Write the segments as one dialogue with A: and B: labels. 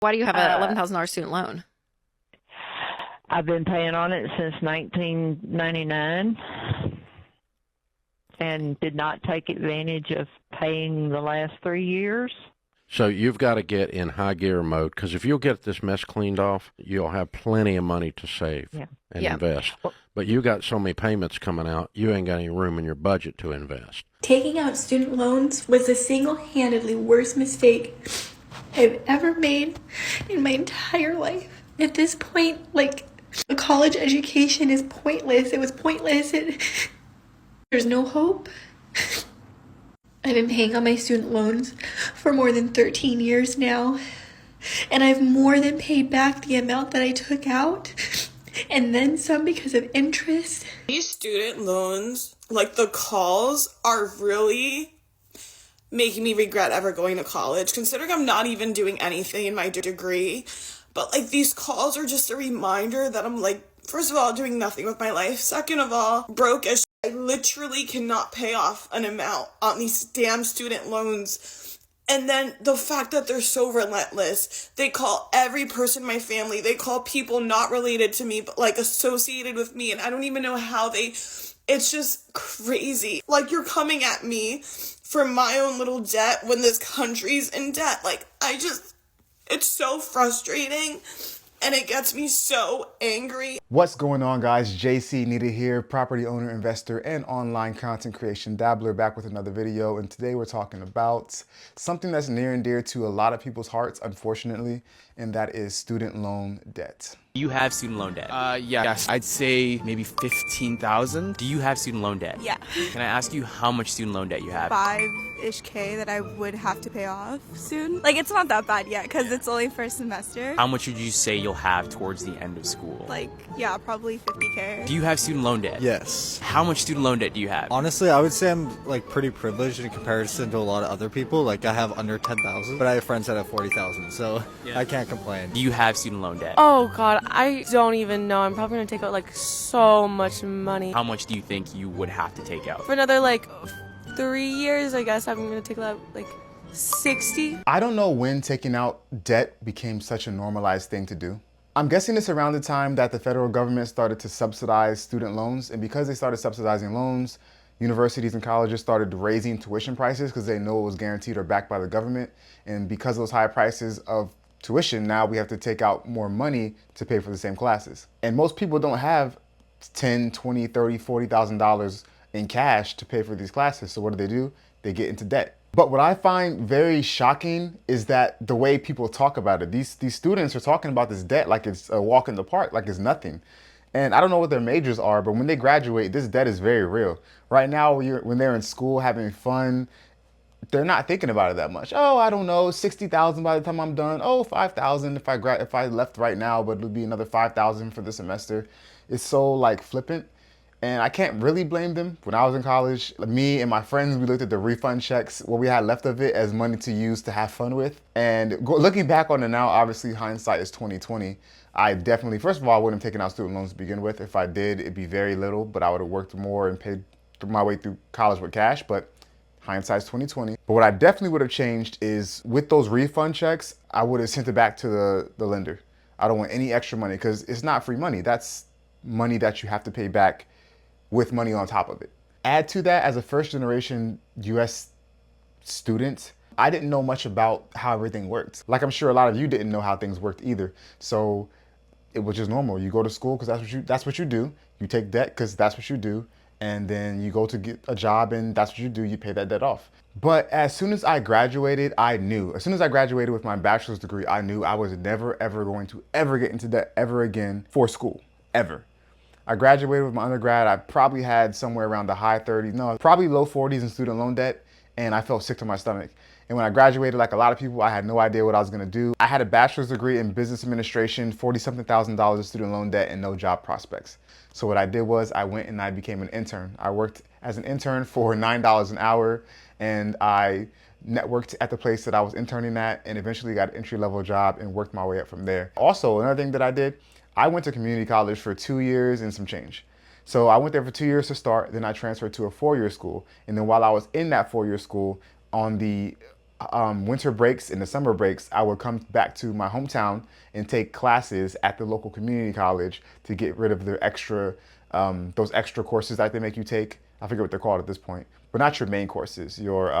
A: Why do you have a
B: Uh,
A: $11,000 student loan?
B: I've been paying on it since 1999 and did not take advantage of paying the last 3 years.
C: So you've got to get in high gear mode because if you'll get this mess cleaned off, you'll have plenty of money to save
B: Yeah.
C: and
A: Yeah.
C: invest.
B: Well,
C: But you got so many payments coming out, you ain't got any room in your budget to invest.
D: Taking out student loans was the single-handedly worst mistake I've ever made in my entire life. At this point, a college education is pointless. It was pointless. There's no hope. I've been paying on my student loans for more than 13 years now, and I've more than paid back the amount that I took out, and then some because of interest.
E: These student loans, like the calls, are really making me regret ever going to college, considering I'm not even doing anything in my degree. But like these calls are just a reminder that I'm like, first of all, doing nothing with my life. Second of all, broke as I literally cannot pay off an amount on these damn student loans. And then the fact that they're so relentless. They call every person in my family. They call people not related to me, but like associated with me. And I don't even know how it's just crazy. Like you're coming at me for my own little debt when this country's in debt. It's so frustrating. And it gets me so angry.
F: What's going on, guys? JC Nita here, property owner, investor, and online content creation dabbler, back with another video. And today we're talking about something that's near and dear to a lot of people's hearts, unfortunately, and that is student loan debt.
G: You have student loan debt? Yes. I'd say maybe 15,000. Do you have student loan debt?
H: Yeah.
G: Can I ask you how much student loan debt you have?
H: 5-ish K that I would have to pay off soon. Like, it's not that bad yet because it's only first semester.
G: How much would you say you'll have towards the end of school?
H: Like, yeah, probably 50K.
G: Do you have student loan debt?
I: Yes.
G: How much student loan debt do you have?
I: Honestly, I would say I'm like pretty privileged in comparison to a lot of other people. Like I have under 10,000, but I have friends that have 40,000, so
G: Yeah.
I: I can't complain.
G: Do you have student loan debt?
J: Oh god, I don't even know. I'm probably gonna take out like so much money.
G: How much do you think you would have to take out?
J: For another like 3 years, I guess I'm gonna take out like 60.
F: I don't know when taking out debt became such a normalized thing to do. I'm guessing it's around the time that the federal government started to subsidize student loans, and because they started subsidizing loans, universities and colleges started raising tuition prices because they know it was guaranteed or backed by the government. And because of those high prices of tuition, now we have to take out more money to pay for the same classes. And most people don't have 10, 20, 30, $40,000 in cash to pay for these classes. So what do? They get into debt. But what I find very shocking is that the way people talk about it. These students are talking about this debt like it's a walk in the park, like it's nothing. And I don't know what their majors are, but when they graduate, this debt is very real. Right now, when they're in school having fun, they're not thinking about it that much. Oh, I don't know, 60,000 by the time I'm done. Oh, 5,000 if I left right now, but it'll be another 5,000 for the semester. It's so like flippant. And I can't really blame them. When I was in college, me and my friends, we looked at the refund checks, what we had left of it, as money to use to have fun with. And looking back on it now, obviously hindsight is 2020. I definitely, first of all, I wouldn't have taken out student loans to begin with. If I did, it'd be very little, but I would have worked more and paid my way through college with cash. But hindsight's 2020. But what I definitely would have changed is with those refund checks, I would have sent it back to the lender. I don't want any extra money because it's not free money. That's money that you have to pay back with money on top of it. Add to that, as a first generation US student, I didn't know much about how everything worked. Like I'm sure a lot of you didn't know how things worked either. So it was just normal. You go to school because that's what you do. You take debt because that's what you do. And then you go to get a job and that's what you do. You pay that debt off. But as soon as I graduated, I knew. As soon as I graduated with my bachelor's degree, I knew I was never, ever going to ever get into debt ever again for school, ever. I graduated with my undergrad. I probably had somewhere around the high 30s, no, probably low 40s in student loan debt, and I felt sick to my stomach. And when I graduated, like a lot of people, I had no idea what I was gonna do. I had a bachelor's degree in business administration, 40-something thousand dollars in student loan debt, and no job prospects. So what I did was I went and I became an intern. I worked as an intern for $9 an hour, and I networked at the place that I was interning at, and eventually got an entry-level job and worked my way up from there. Also, another thing that I did, I went to community college for 2 years and some change. So I went there for 2 years to start, then I transferred to a 4-year school. And then while I was in that 4-year school, on the winter breaks and the summer breaks, I would come back to my hometown and take classes at the local community college to get rid of the extra, those extra courses that they make you take. I forget what they're called at this point, but not your main courses, your,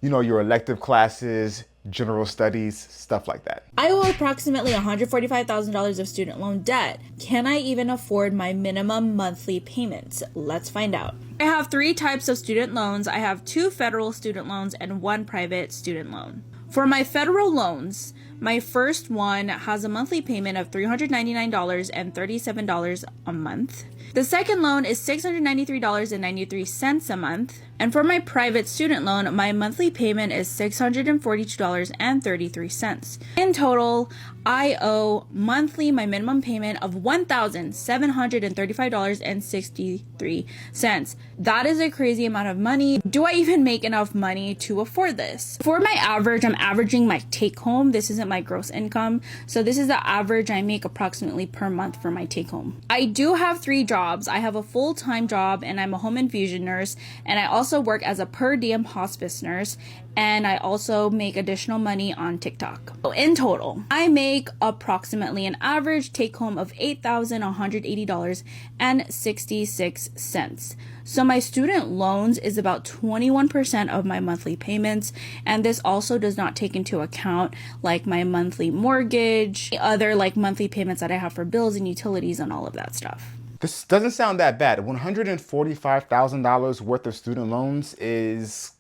F: your elective classes, general studies, stuff like that.
A: I owe approximately $145,000 of student loan debt. Can I even afford my minimum monthly payments? Let's find out. I have 3 types of student loans. I have 2 federal student loans and 1 private student loan. For my federal loans, my first one has a monthly payment of $399 and $37 a month. The second loan is $693.93 a month. And for my private student loan, my monthly payment is $642.33. In total, I owe monthly my minimum payment of $1,735.63. That is a crazy amount of money. Do I even make enough money to afford this? For my average, I'm averaging my take home. This isn't my gross income. So this is the average I make approximately per month for my take home. I do have 3 jobs. I have a full-time job and I'm a home infusion nurse, and I also work as a per diem hospice nurse, and I also make additional money on TikTok. So in total, I make approximately an average take home of $8,180.66. So my student loans is about 21% of my monthly payments, and this also does not take into account like my monthly mortgage, other like monthly payments that I have for bills and utilities and all of that stuff.
F: This doesn't sound that bad. $145,000 worth of student loans is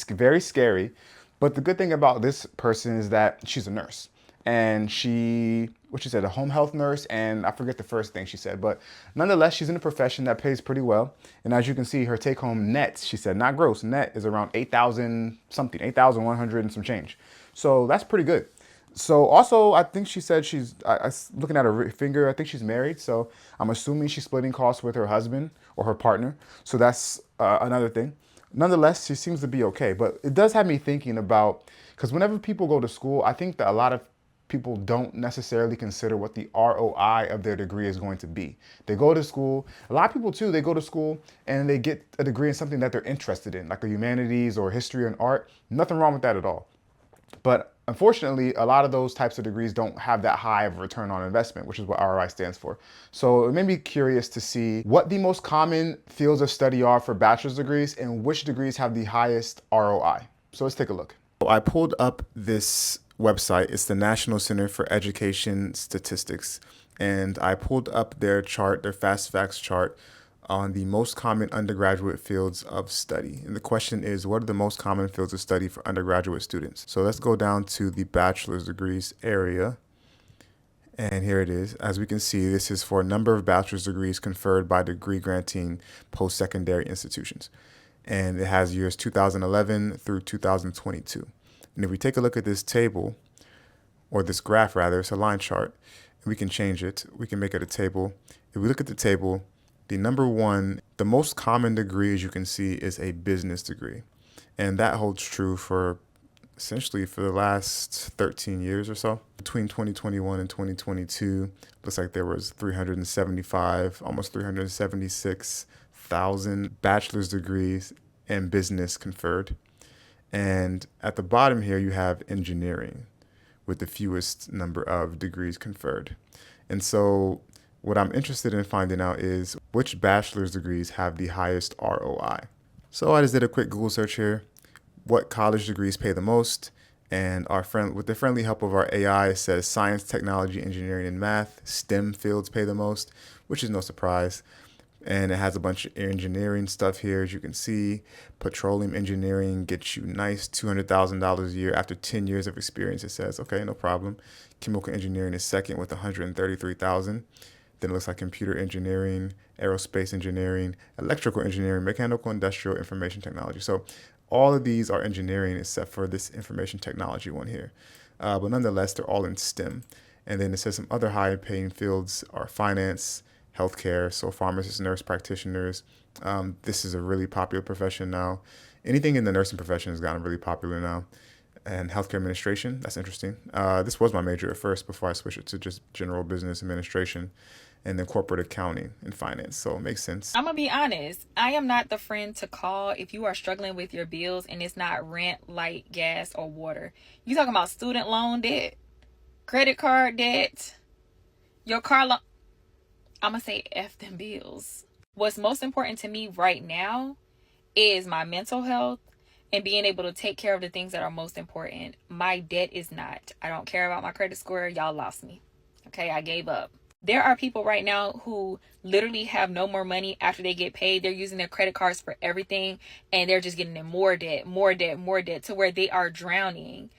F: very scary. But the good thing about this person is that she's a nurse. And she said, a home health nurse, and I forget the first thing she said. But nonetheless, she's in a profession that pays pretty well. And as you can see, her take-home net, she said, not gross, net is around 8,000 something, 8,100 and some change. So that's pretty good. So also, I think she said looking at her finger, I think she's married. So I'm assuming she's splitting costs with her husband or her partner. So that's another thing. Nonetheless, she seems to be okay. But it does have me thinking about, because whenever people go to school, I think that a lot of people don't necessarily consider what the ROI of their degree is going to be. They go to school, a lot of people too, they go to school and they get a degree in something that they're interested in, like the humanities or history and art. Nothing wrong with that at all. But unfortunately, a lot of those types of degrees don't have that high of a return on investment, which is what ROI stands for. So it made me curious to see what the most common fields of study are for bachelor's degrees and which degrees have the highest ROI. So let's take a look. I pulled up this website. It's the National Center for Education Statistics. And I pulled up their chart, their Fast Facts chart, on the most common undergraduate fields of study. And the question is, what are the most common fields of study for undergraduate students? So let's go down to the bachelor's degrees area. And here it is. As we can see, this is for a number of bachelor's degrees conferred by degree granting post-secondary institutions. And it has years 2011 through 2022. And if we take a look at this table, or this graph rather, it's a line chart, and we can change it. We can make it a table. If we look at the table, the number one, the most common degree, as you can see, is a business degree. And that holds true for essentially for the last 13 years or so. Between 2021 and 2022, looks like there was 375, almost 376,000 bachelor's degrees in business conferred. And at the bottom here, you have engineering with the fewest number of degrees conferred. And so what I'm interested in finding out is which bachelor's degrees have the highest ROI. So I just did a quick Google search here. What college degrees pay the most? And with the friendly help of our AI, it says science, technology, engineering, and math, STEM fields pay the most, which is no surprise. And it has a bunch of engineering stuff here. As you can see, petroleum engineering gets you nice $200,000 a year after 10 years of experience. It says, okay, no problem. Chemical engineering is second with $133,000. Then it looks like computer engineering, aerospace engineering, electrical engineering, mechanical, industrial, information technology. So all of these are engineering except for this information technology one here. But nonetheless, they're all in STEM. And then it says some other high paying fields are finance, healthcare, so pharmacists, nurse practitioners. This is a really popular profession now. Anything in the nursing profession has gotten really popular now. and healthcare administration. That's interesting. This was my major at first before I switched it to just general business administration and then corporate accounting and finance. So it makes sense.
K: I'm gonna be honest. I am not the friend to call if you are struggling with your bills and it's not rent, light, gas, or water. You talking about student loan debt, credit card debt, your car loan. I'm gonna say F them bills. What's most important to me right now is my mental health and being able to take care of the things that are most important. My debt is not. I don't care about my credit score. Y'all lost me. Okay, I gave up. There are people right now who literally have no more money after they get paid. They're using their credit cards for everything, and they're just getting in more debt, more debt, more debt, to where they are drowning.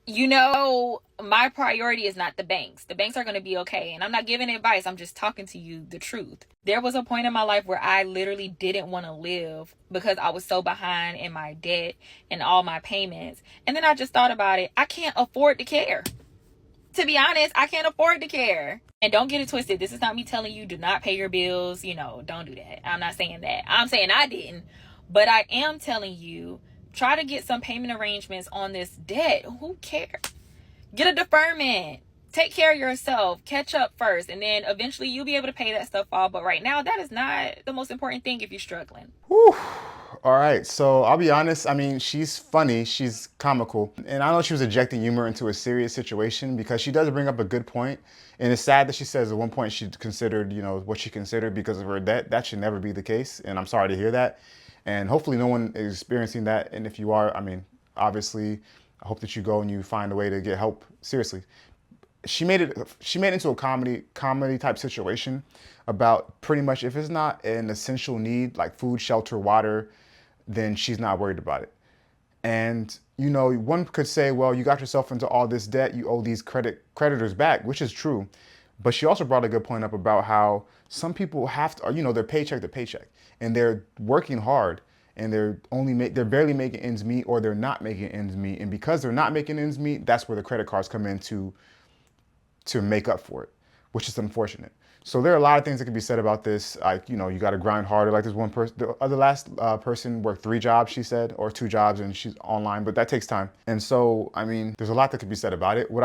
K: You know, my priority is not the banks. The banks are going to be okay. And I'm not giving advice. I'm just talking to you the truth. There was a point in my life where I literally didn't want to live because I was so behind in my debt and all my payments. And then I just thought about it. I can't afford to care. To be honest, I can't afford to care. And don't get it twisted. This is not me telling you do not pay your bills. You know, don't do that. I'm not saying that. I'm saying I didn't. But I am telling you, try to get some payment arrangements on this debt. Who cares? Get a deferment. Take care of yourself. Catch up first. And then eventually you'll be able to pay that stuff off. But right now, that is not the most important thing if you're struggling.
F: Whew. All right, so I'll be honest. I mean, she's funny, she's comical. And I know she was injecting humor into a serious situation because she does bring up a good point. And it's sad that she says at one point she considered, you know, what she considered because of her debt. That should never be the case. And I'm sorry to hear that. And hopefully no one is experiencing that. And if you are, I mean, obviously, I hope that you go and you find a way to get help. Seriously. She made it into a comedy type situation about pretty much if it's not an essential need like food, shelter, water, then she's not worried about it. And, you know, one could say, well, you got yourself into all this debt, you owe these creditors back, which is true. But she also brought a good point up about how some people have to, you know, they're paycheck to paycheck and they're working hard and they're barely making ends meet or they're not making ends meet. And because they're not making ends meet, that's where the credit cards come in to make up for it, which is unfortunate. So there are a lot of things that can be said about this. Like, you know, you got to grind harder. Like this one person, the last person worked 3 jobs, she said, or 2 jobs, and she's online, but that takes time. And so, I mean, there's a lot that could be said about it. What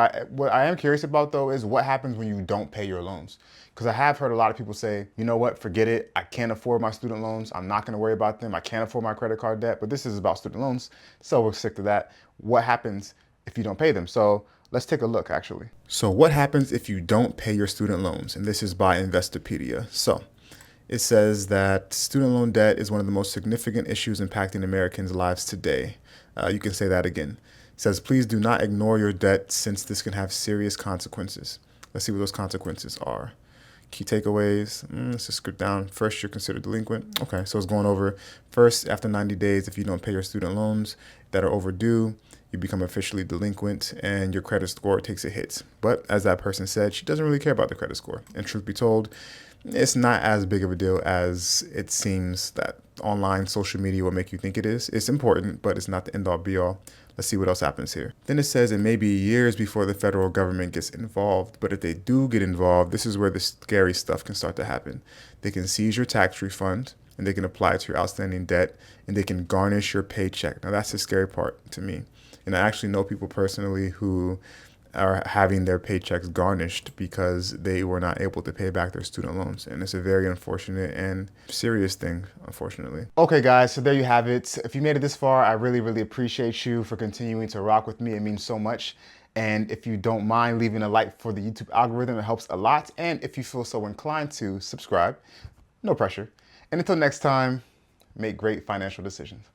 F: I am curious about though is what happens when you don't pay your loans. Because I have heard a lot of people say, you know what, forget it. I can't afford my student loans. I'm not going to worry about them. I can't afford my credit card debt. But this is about student loans, so we'll stick to that. What happens if you don't pay them? So let's take a look, actually. So what happens if you don't pay your student loans? And this is by Investopedia. So it says that student loan debt is one of the most significant issues impacting Americans' lives today. You can say that again. It says, please do not ignore your debt since this can have serious consequences. Let's see what those consequences are. Key takeaways. Let's just script down. First, you're considered delinquent. Okay, so it's going over. First, after 90 days, if you don't pay your student loans that are overdue, you become officially delinquent and your credit score takes a hit. But as that person said, she doesn't really care about the credit score. And truth be told, it's not as big of a deal as it seems that online social media will make you think it is. It's important, but it's not the end all be all. Let's see what else happens here. Then it says it may be years before the federal government gets involved, but if they do get involved, this is where the scary stuff can start to happen. They can seize your tax refund and they can apply it to your outstanding debt and they can garnish your paycheck. Now that's the scary part to me. And I actually know people personally who are having their paychecks garnished because they were not able to pay back their student loans. And it's a very unfortunate and serious thing, unfortunately. Okay, guys, so there you have it. If you made it this far, I really, really appreciate you for continuing to rock with me. It means so much. And if you don't mind leaving a like for the YouTube algorithm, it helps a lot. And if you feel so inclined to subscribe, no pressure. And until next time, make great financial decisions.